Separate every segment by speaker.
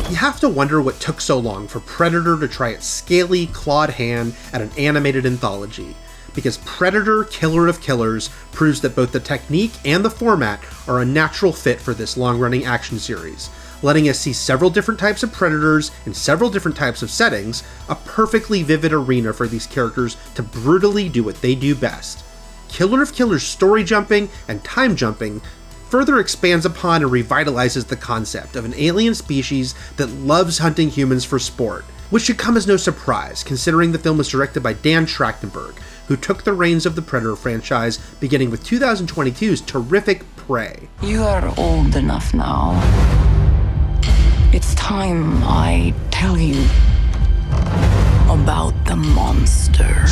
Speaker 1: You have to wonder what took so long for Predator to try its scaly, clawed hand at an animated anthology, because Predator: Killer of Killers proves that both the technique and the format are a natural fit for this long-running action series, letting us see several different types of predators in several different types of settings, a perfectly vivid arena for these characters to brutally do what they do best. Killer of Killers story jumping and time jumping further expands upon and revitalizes the concept of an alien species that loves hunting humans for sport, which should come as no surprise considering the film was directed by Dan Trachtenberg, who took the reins of the Predator franchise beginning with 2022's terrific Prey.
Speaker 2: You are old enough now. It's time I tell you about the monster.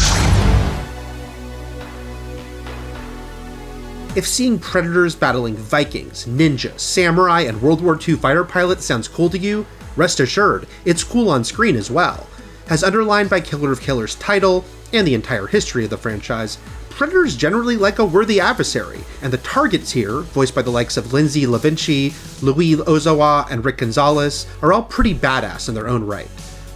Speaker 1: If seeing predators battling Vikings, ninjas, samurai, and World War II fighter pilots sounds cool to you, rest assured, it's cool on screen as well. As underlined by Killer of Killers' title and the entire history of the franchise, Predator is generally like a worthy adversary, and the targets here, voiced by the likes of Lindsay Levinci, Louis Ozawa, and Rick Gonzalez, are all pretty badass in their own right.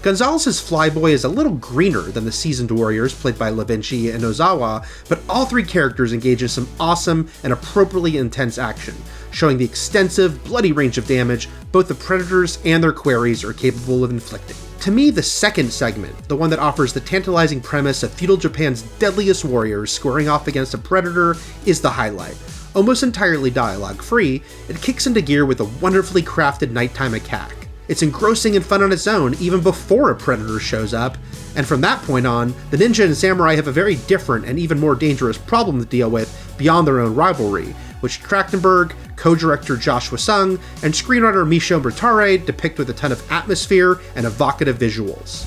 Speaker 1: Gonzalez's Flyboy is a little greener than the seasoned warriors played by Levinci and Ozawa, but all three characters engage in some awesome and appropriately intense action, showing the extensive, bloody range of damage both the predators and their quarries are capable of inflicting. To me, the second segment, the one that offers the tantalizing premise of feudal Japan's deadliest warriors squaring off against a predator, is the highlight. Almost entirely dialogue-free, it kicks into gear with a wonderfully crafted nighttime attack. It's engrossing and fun on its own even before a predator shows up, and from that point on, the ninja and samurai have a very different and even more dangerous problem to deal with beyond their own rivalry, which Trachtenberg, co-director Joshua Sung, and screenwriter Micho Murtare depict with a ton of atmosphere and evocative visuals.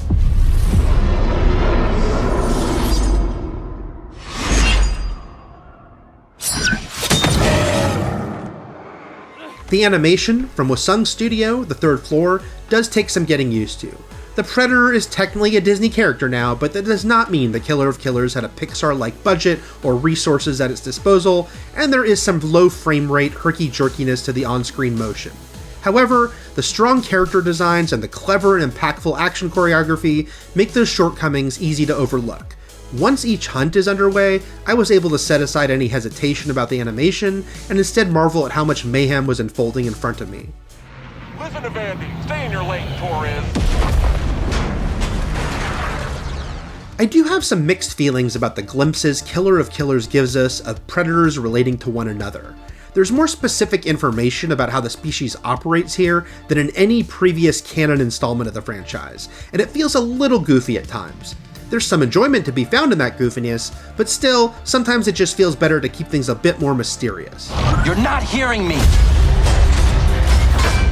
Speaker 1: The animation from Wasung Studio, the third floor, does take some getting used to. The Predator is technically a Disney character now, but that does not mean the Killer of Killers had a Pixar-like budget or resources at its disposal, and there is some low frame rate herky-jerkiness to the on-screen motion. However, the strong character designs and the clever and impactful action choreography make those shortcomings easy to overlook. Once each hunt is underway, I was able to set aside any hesitation about the animation and instead marvel at how much mayhem was unfolding in front of me.
Speaker 3: Listen to Vandy, stay in your lane, Torres.
Speaker 1: I do have some mixed feelings about the glimpses Killer of Killers gives us of predators relating to one another. There's more specific information about how the species operates here than in any previous canon installment of the franchise, and it feels a little goofy at times. There's some enjoyment to be found in that goofiness, but still, sometimes it just feels better to keep things a bit more mysterious.
Speaker 4: You're not hearing me!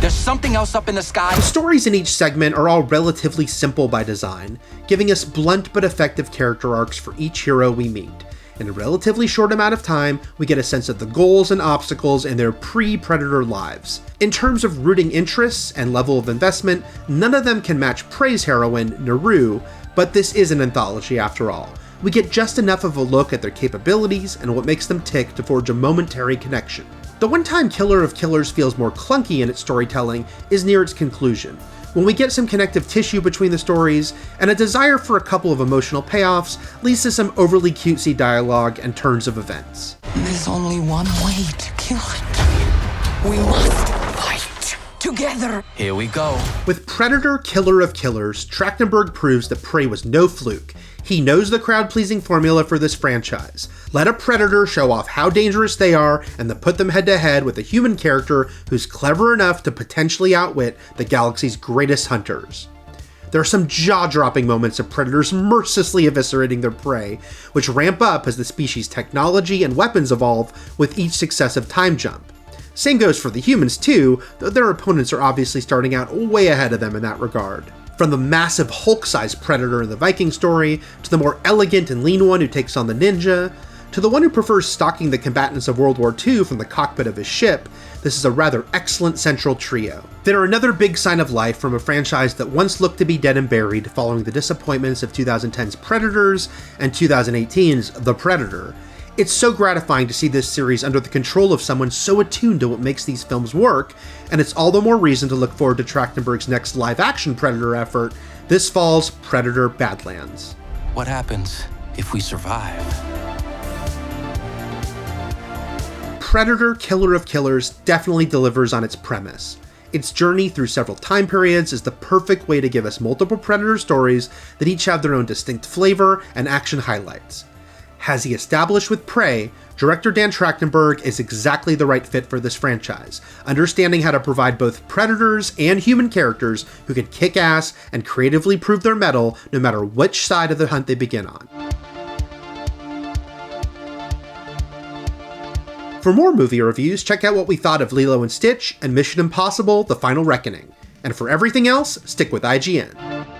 Speaker 4: There's something else up in the sky.
Speaker 1: The stories in each segment are all relatively simple by design, giving us blunt but effective character arcs for each hero we meet. In a relatively short amount of time, we get a sense of the goals and obstacles in their pre-Predator lives. In terms of rooting interests and level of investment, none of them can match Prey's heroine, Naru, but this is an anthology after all. We get just enough of a look at their capabilities and what makes them tick to forge a momentary connection. The one time Killer of Killers feels more clunky in its storytelling is near its conclusion, when we get some connective tissue between the stories, and a desire for a couple of emotional payoffs leads to some overly cutesy dialogue and turns of events.
Speaker 2: There's only one way to kill it. We must fight together.
Speaker 4: Here we go.
Speaker 1: With Predator: Killer of Killers, Trachtenberg proves that Prey was no fluke. He knows the crowd-pleasing formula for this franchise. Let a predator show off how dangerous they are, and then put them head-to-head with a human character who's clever enough to potentially outwit the galaxy's greatest hunters. There are some jaw-dropping moments of predators mercilessly eviscerating their prey, which ramp up as the species' technology and weapons evolve with each successive time jump. Same goes for the humans too, though their opponents are obviously starting out way ahead of them in that regard. From the massive Hulk-sized predator in the Viking story, to the more elegant and lean one who takes on the ninja, to the one who prefers stalking the combatants of World War II from the cockpit of his ship, this is a rather excellent central trio. They're another big sign of life from a franchise that once looked to be dead and buried following the disappointments of 2010's Predators and 2018's The Predator. It's so gratifying to see this series under the control of someone so attuned to what makes these films work, and it's all the more reason to look forward to Trachtenberg's next live-action Predator effort, this fall's Predator Badlands.
Speaker 4: What happens if we survive?
Speaker 1: Predator Killer of Killers definitely delivers on its premise. Its journey through several time periods is the perfect way to give us multiple Predator stories that each have their own distinct flavor and action highlights. As he established with Prey, director Dan Trachtenberg is exactly the right fit for this franchise, understanding how to provide both predators and human characters who can kick ass and creatively prove their mettle no matter which side of the hunt they begin on. For more movie reviews, check out what we thought of Lilo & Stitch and Mission Impossible: The Final Reckoning. And for everything else, stick with IGN.